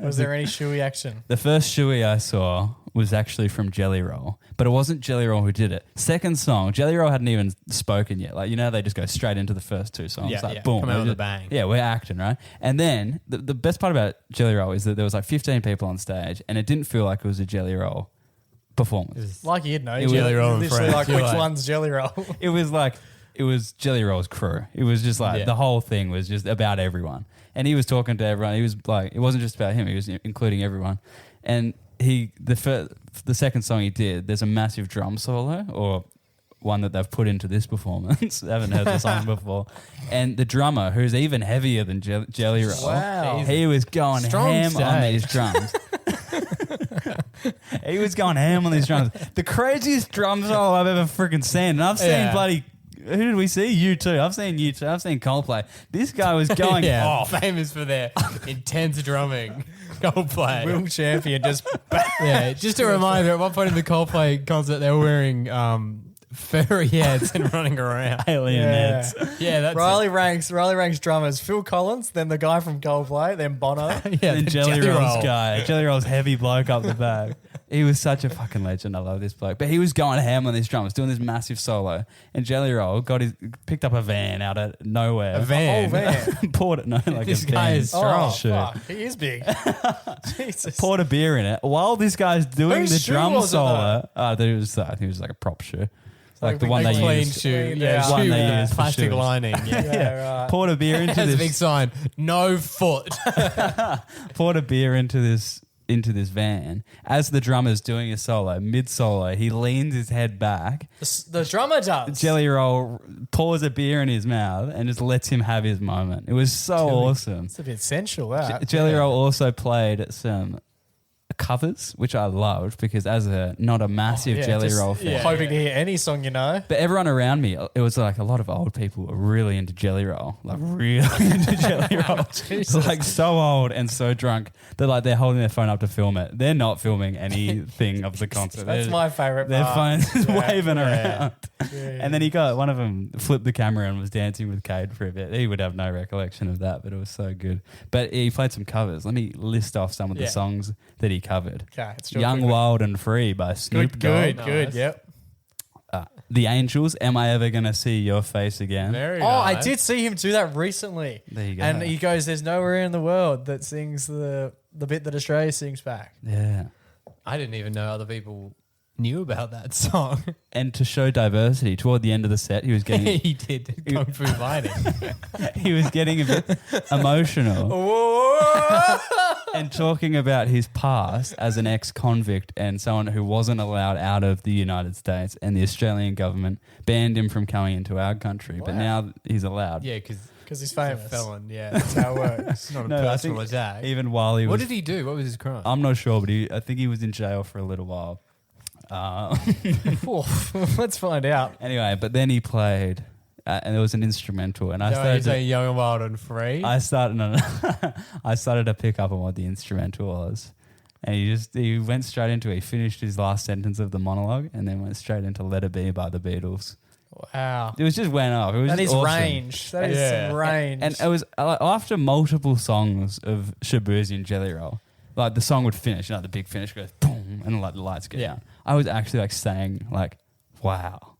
Was there any shoey action? The first shoey I saw was actually from Jelly Roll, but it wasn't Jelly Roll who did it. Second song, Jelly Roll hadn't even spoken yet. Like, you know, they just go straight into the first two songs. Yeah, like, yeah. boom. Come out we're with a just- bang. Yeah, we're acting, right? And then the best part about Jelly Roll is that there was like 15 people on stage and it didn't feel like it was a Jelly Roll performance. Like you'd know. was Jelly Roll and Literally Friends. like, You're which like- one's Jelly Roll? It was like, it was Jelly Roll's crew. It was just like, Yeah. the whole thing was just about everyone. And he was talking to everyone. He was like, it wasn't just about him. He was including everyone. And the second song he did, there's a massive drum solo, or one that they've put into this performance. I haven't heard the song before. And the drummer, who's even heavier than Jelly Roll, Wow. he was going Strong ham on stage. these drums. He was going ham on these drums. The craziest drum solo I've ever freaking seen. And I've seen Yeah. bloody Who did we see? U2. I've seen U2. I've seen Coldplay. This guy was going off. famous for their intense drumming. Coldplay. Will Champion just Yeah, just a reminder, at one point in the Coldplay concert, they were wearing furry heads and running around. Alien Yeah. heads. Yeah, that's Riley ranks drummers Phil Collins, then the guy from Coldplay, then Bono. yeah, And the Jelly Roll's Roll. guy. Jelly Roll's heavy bloke up the back. He was such a fucking legend. I love this bloke. But he was going ham on these drums, doing this massive solo. And Jelly Roll picked up a van out of nowhere. A van. Oh, man. Poured it, like This a guy van. is strong. Oh, Sure. fuck. He is big. Jesus. Poured a beer in it while this guy's doing Whose the shoe drum was it, solo. I think it was like a prop shoe. It's like the a one big they Clean used. shoe. Yeah, Yeah, one shoe they with use for plastic shoes. lining. Yeah. Yeah, right. Poured a beer It into has a big this. sign, no foot. Poured a beer into this van as the drummer's doing a solo. Mid solo, he leans his head back. The drummer does. Jelly Roll pours a beer in his mouth and just lets him have his moment. It was so awesome. It's a bit sensual, that. Jelly Roll also played some covers, which I loved because as not a massive Yeah, Jelly just Roll fan. hoping to hear any song you know. But everyone around me, it was like a lot of old people were really into Jelly Roll, like really into Jelly Roll. It's like so old and so drunk that like they're holding their phone up to film it. They're not filming anything of the concert. That's my favourite Their part. phones is waving around. Yeah. And then one of them flipped the camera and was dancing with Cade for a bit. He would have no recollection of that, but it was so good. But he played some covers. Let me list off some of the songs that he covered. Okay, let's do it Young, quickly. Wild and Free by Snoop Good, Dogg. good, Nice. yep. The Angels, Am I Ever Gonna See Your Face Again? Very Oh, I nice. did see him do that recently. There you go. And he goes, "There's nowhere in the world that sings the bit that Australia sings back." Yeah. I didn't even know other people knew about that song. And to show diversity, toward the end of the set, he was getting He did Kung Fu Fighting. he was getting a bit emotional and talking about his past as an ex-convict and someone who wasn't allowed out of the United States, and the Australian government banned him from coming into our country. But now he's allowed. Yeah, because Because he's he's a famous. felon. Yeah, That's how it works. it's not a No, I personal think attack. Even while he was, What did he do? What was his crime? I'm not sure, but I think he was in jail for a little while. Let's find out. Anyway, but then he played, and it was an instrumental, and I No, started he's a young and wild and free. I started to pick up on what the instrumental was, and he went straight into it. He finished his last sentence of the monologue, and then went straight into "Let It Be" by the Beatles. Wow. It was just went off. It was That just is awesome. range. That is Yeah. some range. And it was after multiple songs of Shaboozy and Jelly Roll, like the song would finish, the big finish goes boom, and like the lights go down. I was actually like saying like, "Wow,"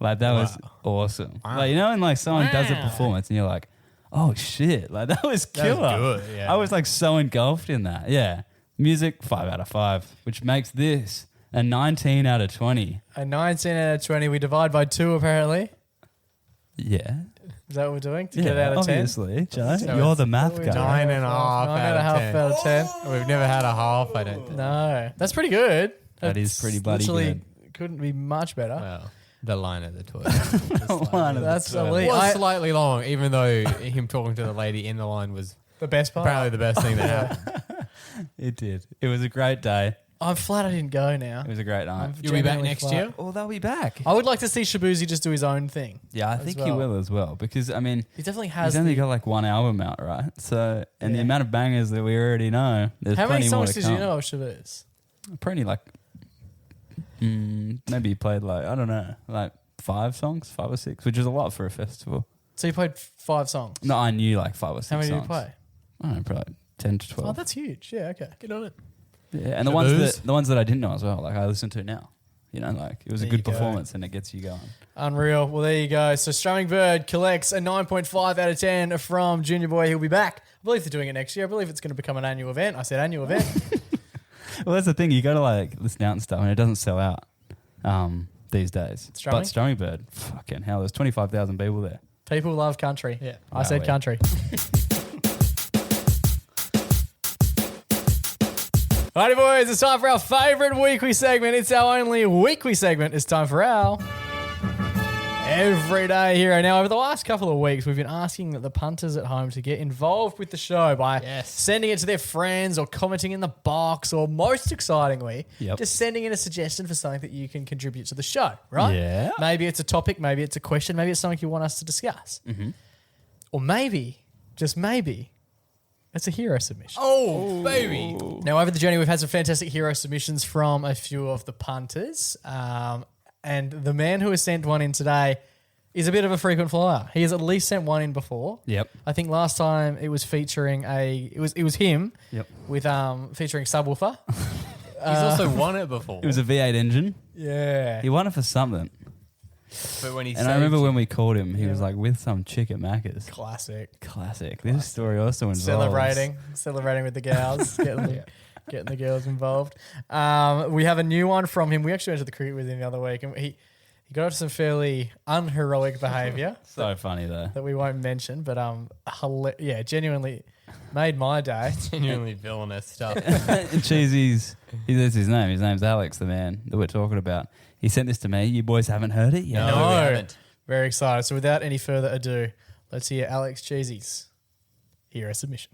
like that was awesome. Wow. Like and like someone does a performance, and you're like, "Oh shit!" Like that was That was killer. good, yeah. I was like so engulfed in that. Yeah, music 5 out of 5, which makes this a 19 out of 20. a 19 out of 20. We divide by 2 apparently. Yeah, Is that what we're doing? To get it out of 10? obviously, Joe. So you're it's- the math What are we guy. doing? 9.5 9 out of 10. out of 10. We've never had a half, I don't think. No. That's pretty good. That is That's pretty bloody literally couldn't be much better. Well, the line at the toilet. Line of the That's toilet. elite. was I- slightly long, even though him talking to the lady in the line was The best part. apparently the best thing that happened. It did. It was a great day. I'm flat I didn't go now. It was a great night. I'm You'll be back genuinely next flat. year? Oh, they'll be back. I would like to see Shaboozy just do his own thing. Yeah, I as think well. he will as well because I mean He definitely has. he's only the- got like one album out, right? So and the Yeah. amount of bangers that we already know, there's How many plenty more songs to did come. you know of Shabooz? Pretty like maybe he played like I don't know, like 5 or 6, which is a lot for a festival. So you played 5 songs. No, I knew like 5 or 6 How many songs. did you play? I don't know, probably like 10 to 12. Oh, that's huge. Yeah, okay. Get on it. Yeah, and the ones that I didn't know as well, like I listen to now. Like it was a There you good go. performance and it gets you going. Unreal. Well, there you go. So Strummingbird collects a 9.5 out of 10 from Junior Boy. He'll be back. I believe they're doing it next year. I believe it's going to become an annual event. I said annual event. Well, that's the thing. You got to like listen out and stuff, and it doesn't sell out these days. Strumming? But Strummingbird, fucking hell, there's 25,000 people there. People love country. Yeah. I said Wow, country. Alrighty, boys, it's time for our favourite weekly segment. It's our only weekly segment. It's time for our Everyday hero. Now, over the last couple of weeks, we've been asking the punters at home to get involved with the show by sending it to their friends or commenting in the box, or most excitingly, just sending in a suggestion for something that you can contribute to the show, right? Yeah. Maybe it's a topic, maybe it's a question, maybe it's something you want us to discuss. Mm-hmm. Or maybe, just maybe, it's a hero submission. Oh, baby. Now, over the journey, we've had some fantastic hero submissions from a few of the punters. And the man who has sent one in today is a bit of a frequent flyer. He has at least sent one in before. Yep. I think last time it was featuring it was him. Yep. With featuring subwoofer. He's also won it before. It was a V8 engine. Yeah. He won it for something. But when I remember when we called him, he was like with some chick at Macca's. Classic. This story also involves Celebrating with the gals, getting the girls involved. We have a new one from him. We actually went to the cricket with him the other week, and he got up to some fairly unheroic behaviour. So funny though. That we won't mention, but genuinely made my day. Genuinely villainous stuff. Cheesy's, that's his name. His name's Alex, the man that we're talking about. He sent this to me. You boys haven't heard it yet? No, we haven't. Very excited. So without any further ado, let's hear Alex Cheesy's hero submission.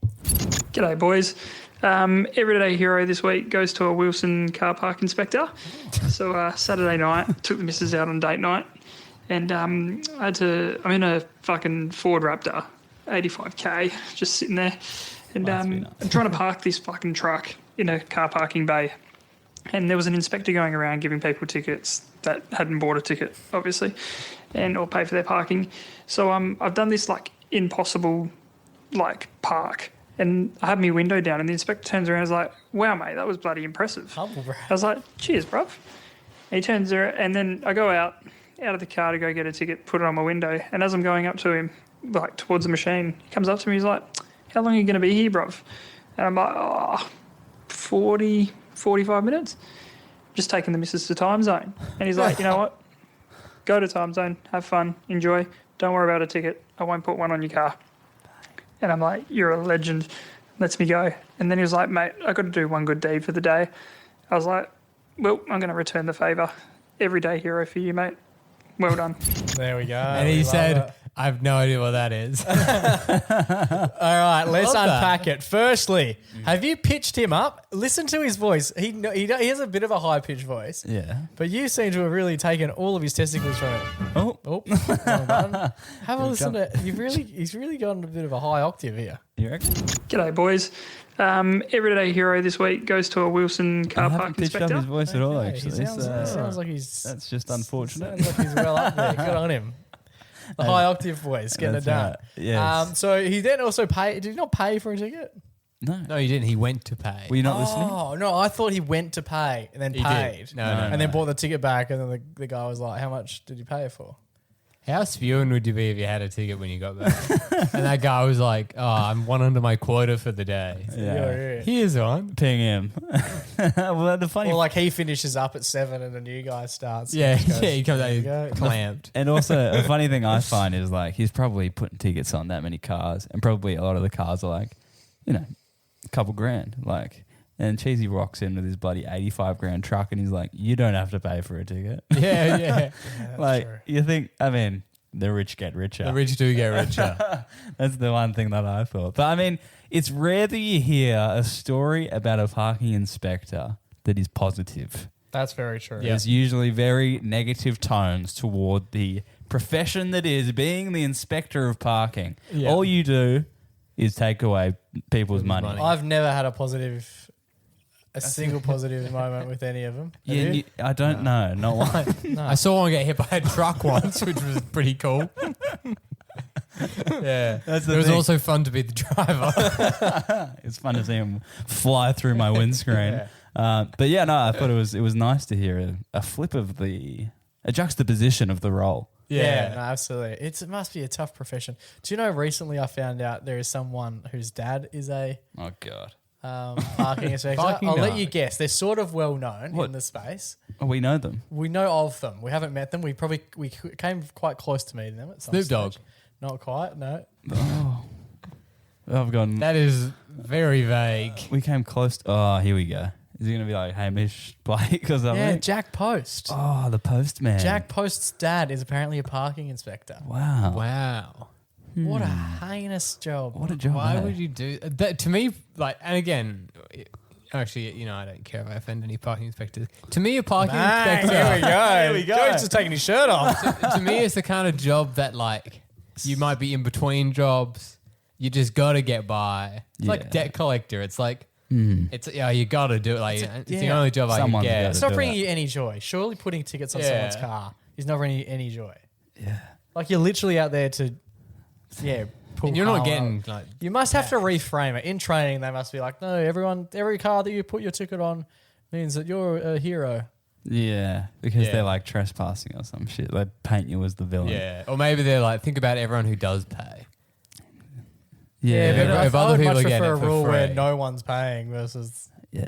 G'day, boys. Everyday hero this week goes to a Wilson car park inspector. So Saturday night, took the missus out on date night, and I'm in a fucking Ford Raptor, 85k, just sitting there, and I'm trying to park this fucking truck in a car parking bay. And there was an inspector going around giving people tickets that hadn't bought a ticket, obviously, or pay for their parking. So I've done this impossible park, and I had my window down, and the inspector turns around and is like, "Wow, mate, that was bloody impressive." Humble, bro. I was like, "Cheers, bruv." And he turns around, and then I go out of the car to go get a ticket, put it on my window, and as I'm going up to him, towards the machine, he comes up to me, he's like, "How long are you going to be here, bruv?" And I'm like, 45 minutes. Just taking the missus to time zone. And he's like, "You know what? Go to time zone, have fun, enjoy. Don't worry about a ticket. I won't put one on your car." And I'm like, "You're a legend. Lets me go." And then he was like, "Mate, I got to do one good deed for the day." I was like, "Well, I'm going to return the favour. Everyday hero for you, mate. Well done." There we go. And he said, "I have no idea what that is." All right, let's unpack it. Firstly, have you pitched him up? Listen to his voice. He has a bit of a high-pitched voice. Yeah. But you seem to have really taken all of his testicles from it. Oh. Well done. Have a listen to he's really got a bit of a high octave here. You reckon? G'day, boys. Everyday hero this week goes to a Wilson car I park haven't pitched up inspector. his voice at all, Okay, actually. He sounds like he's... That's just unfortunate. Sounds like he's well up there. Good on him. The high octave voice, getting it done. Right. Yes. So he then also paid... Did he not pay for a ticket? No, he didn't. He went to pay. Were you not listening? Oh, no, I thought he went to pay and then He paid. did. No. And then bought the ticket back, and then the guy was like, "How much did you pay it for?" How spewing would you be if you had a ticket when you got back? And that guy was like, "Oh, I'm one under my quota for the day. Yeah. Here's one." Ping him. Well, the funny... Or like he finishes up at 7 and a new guy starts. Yeah, and just goes, he comes "There you out go." clamped. And also, a funny thing I find is he's probably putting tickets on that many cars, and probably a lot of the cars are a couple grand. And Cheesy rocks in with his bloody 85 grand truck, and he's like, "You don't have to pay for a ticket." Yeah. That's true. You think, the rich get richer. The rich do get richer. That's the one thing that I thought. But it's rare that you hear a story about a parking inspector that is positive. That's very true. Yeah. There's usually very negative tones toward the profession that is being the inspector of parking. Yeah. All you do is take away people's money. I've never had a single positive moment with any of them. Have you? I don't know. Not one. No. I saw one get hit by a truck once, which was pretty cool. Yeah. That's It was also fun to be the driver. It's fun to see him fly through my windscreen. I thought it was nice to hear a flip of a juxtaposition of the role. Yeah, no, absolutely. It must be a tough profession. Do you know, recently I found out there is someone whose dad is a Oh God. parking inspector. Fucking I'll let no. you guess. They're sort of well known What? in the space. Oh, we know them. We know of them. We haven't met them. We came quite close to meeting them at some Snoop stage. Dogg. Not quite, no. I've gone. That is very vague. We came close. Oh, here we go. Is he going to be like Hamish Blake or something? Yeah, Jack Post. Oh, the postman. Jack Post's dad is apparently a parking inspector. Wow. Wow. What a heinous job. What a job. Why eh? would you do that? To me, like, and again, actually, I don't care if I offend any parking inspectors. To me, a parking inspector. Here we go. Here we go. Joey's just taking his shirt off. To me, it's the kind of job that, like, you might be in between jobs. You just got to get by. It's like Yeah. debt collector. It's like, it's you got to do it. Like, it's the yeah. only job I can Someone's get. gotta It's not do bringing that. you any joy. Surely putting tickets on Yeah. someone's car is not bringing you any joy. Yeah. Like you're literally out there to, pull And you're not car getting, out. like, You must have to reframe it. In training, they must be like, no, every car that you put your ticket on means that you're a hero. Yeah. Because Yeah. they're like trespassing or some shit. They paint you as the villain. yeah. Or maybe they're like, think about everyone who does pay. Yeah. but if I other would people much are getting prefer it a for rule where free. no one's paying versus. Yeah.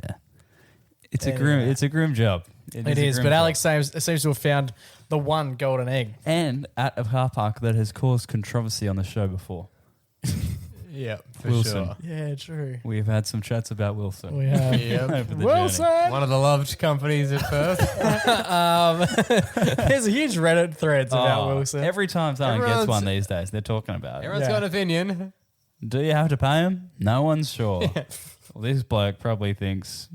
It's a Anyway. grim job. It a is, grim but job. Alex seems to have found the one golden egg. And at a car park that has caused controversy on the show before. Yeah, for Wilson. sure. Yeah, true. We've had some chats about Wilson. We have. Yep. Over the Wilson. journey. One of the loved companies at Perth. There's a huge Reddit threads about Oh, Wilson. Every time someone gets Everyone's- one these days, they're talking about it. Everyone's Yeah. got an opinion. Do you have to pay him? No one's sure. Well, this bloke probably thinks,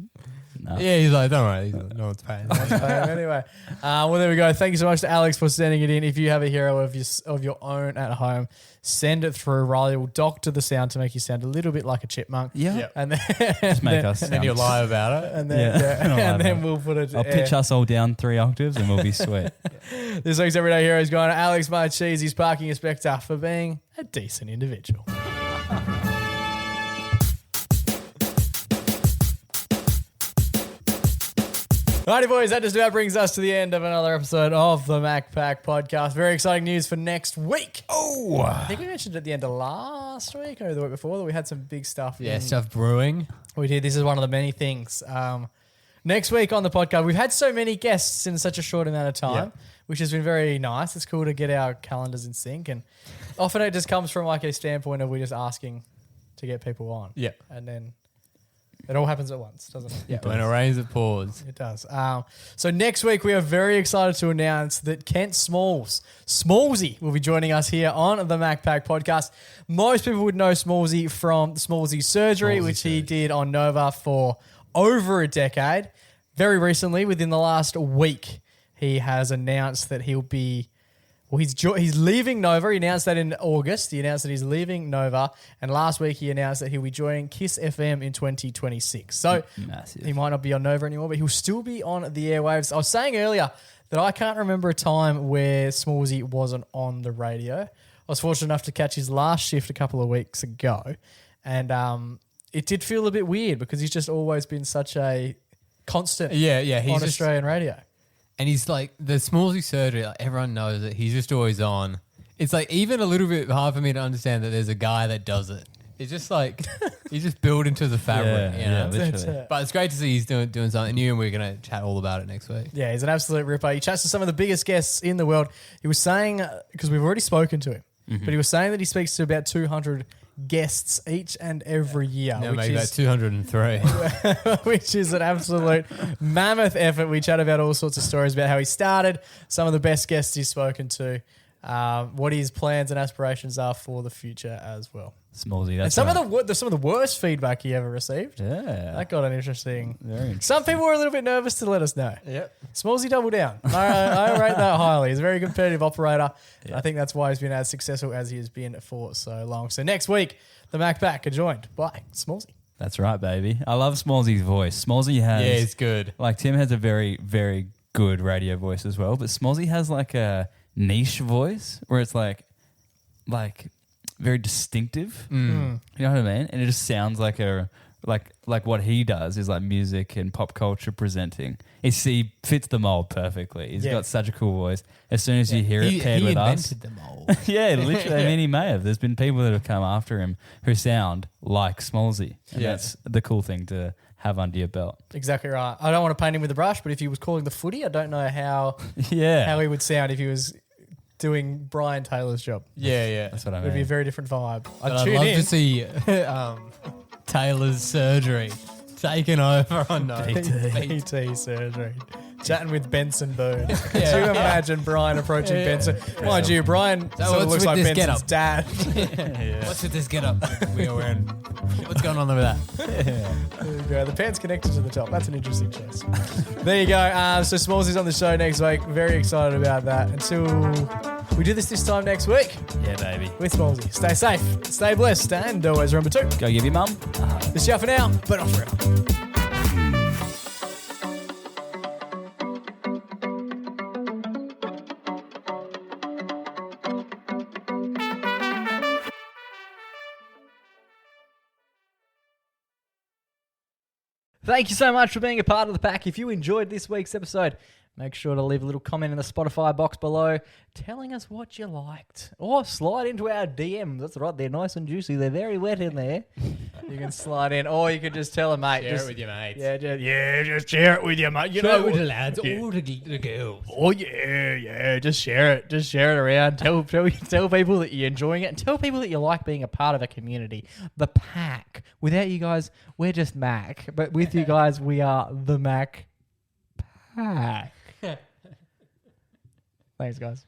no. Yeah, he's like, don't worry, no one's paying. Anyway, well, there we go. Thank you so much to Alex for sending it in. If you have a hero of your own at home, send it through. Riley will doctor the sound to make you sound a little bit like a chipmunk. Yeah. Yep. And then, Just make us And then sound. you lie about it. and then, Yeah. I'll lie and then about it. we'll put it. to I'll pitch air. us all down 3 octaves and we'll be sweet. This week's Everyday Hero is going to Alex Marchese's parking inspector for being a decent individual. Alrighty, boys, that just about brings us to the end of another episode of the MacPack podcast. Very exciting news for next week. Oh. I think we mentioned at the end of last week or the week before that we had some big stuff. Yeah, in- stuff brewing. We did. This is one of the many things. Next week on the podcast, we've had so many guests in such a short amount of time, which has been very nice. It's cool to get our calendars in sync. And often it just comes from like a standpoint of we're just asking to get people on. Yeah. And then it all happens at once, doesn't it? Yeah. When it rains, it pours. It does. So next week we are very excited to announce that Kent Smallsy will be joining us here on the MacPack podcast. Most people would know Smallsy from the Smallsy surgery, which he did on Nova for over a decade. Very recently, within the last week, he has announced that he'll be. Well, he's leaving Nova. He announced that in August. He announced that he's leaving Nova. And last week he announced that he'll be joining Kiss FM in 2026. So Massive. he might not be on Nova anymore, but he'll still be on the airwaves. I was saying earlier that I can't remember a time where Smallsy wasn't on the radio. I was fortunate enough to catch his last shift a couple of weeks ago. And it did feel a bit weird because he's just always been such a constant Yeah, he's on just, Australian radio. and he's like the Smallsy surgery. Like, everyone knows that he's just always on. It's like even a little bit hard for me to understand that there's a guy that does it. It's just like he's just built into the fabric, you know. literally. But it's great to see he's doing something new, and we're gonna chat all about it next week. Yeah, he's an absolute ripper. He chats to some of the biggest guests in the world. He was saying, because we've already spoken to him, but he was saying that he speaks to about 200 guests each and every year, Now which make that is 203. which is an absolute mammoth effort. We chat about all sorts of stories about how he started, some of the best guests he's spoken to, what his plans and aspirations are for the future as well. Smallsy. And That's some right. of the worst feedback he ever received. Yeah. That got an interesting. Very interesting. Some people were a little bit nervous to let us know. Yep. Smallsy doubled down. I rate that highly. He's a very competitive operator. Yeah. I think that's why he's been as successful as he has been for so long. So next week, the MacPack are joined by Smallsy. That's right, baby. I love Smallsy's voice. Smallsy has... Yeah, it's good. Like, Tim has a very, very good radio voice as well, but Smallsy has like a niche voice where it's like very distinctive. You know what I mean? And it just sounds like like what he does is like music and pop culture presenting. He fits the mold perfectly. He's Yeah. got such a cool voice. As soon as you hear it paired he with us, invented them all. yeah, literally. I mean, he may have. There's been people that have come after him who sound like Smallsy, and Yeah. that's the cool thing to have under your belt. Exactly right. I don't want to paint him with a brush, but if he was calling the footy, I don't know how Yeah, he would sound if he was doing Brian Taylor's job. Yeah. that's what I It would be a mean. very different vibe. But I'd I'd tune love in. to see Taylor's surgery Taken over. Oh no. PT surgery. Chatting with Benson Boone. Do you imagine Brian approaching Benson? Mind you, Brian sort of what's looks with like this Benson's getup? dad. What's with this getup we are wearing? What's going on with that? There you go. The pants connected to the top. That's an interesting choice. There you go. So Smallsy's on the show next week. Very excited about that. Until we do this time next week Yeah, baby. with Smallsy. Stay safe, stay blessed, and always remember to. Go give your mum. This is the show for now, but not forever. Thank you so much for being a part of the pack. If you enjoyed this week's episode, make sure to leave a little comment in the Spotify box below telling us what you liked. Or slide into our DMs. That's right, they're nice and juicy. They're very wet in there. You can slide in. Or you can just tell them, mate. Share it with your mates. Just share it with your mate. Share it with the lads or the girls. Oh, yeah. Just share it. Just share it around. Tell people that you're enjoying it. And tell people that you like being a part of a community. The pack. Without you guys, we're just Mac. But with you guys, we are the Mac Pack. Thanks, guys.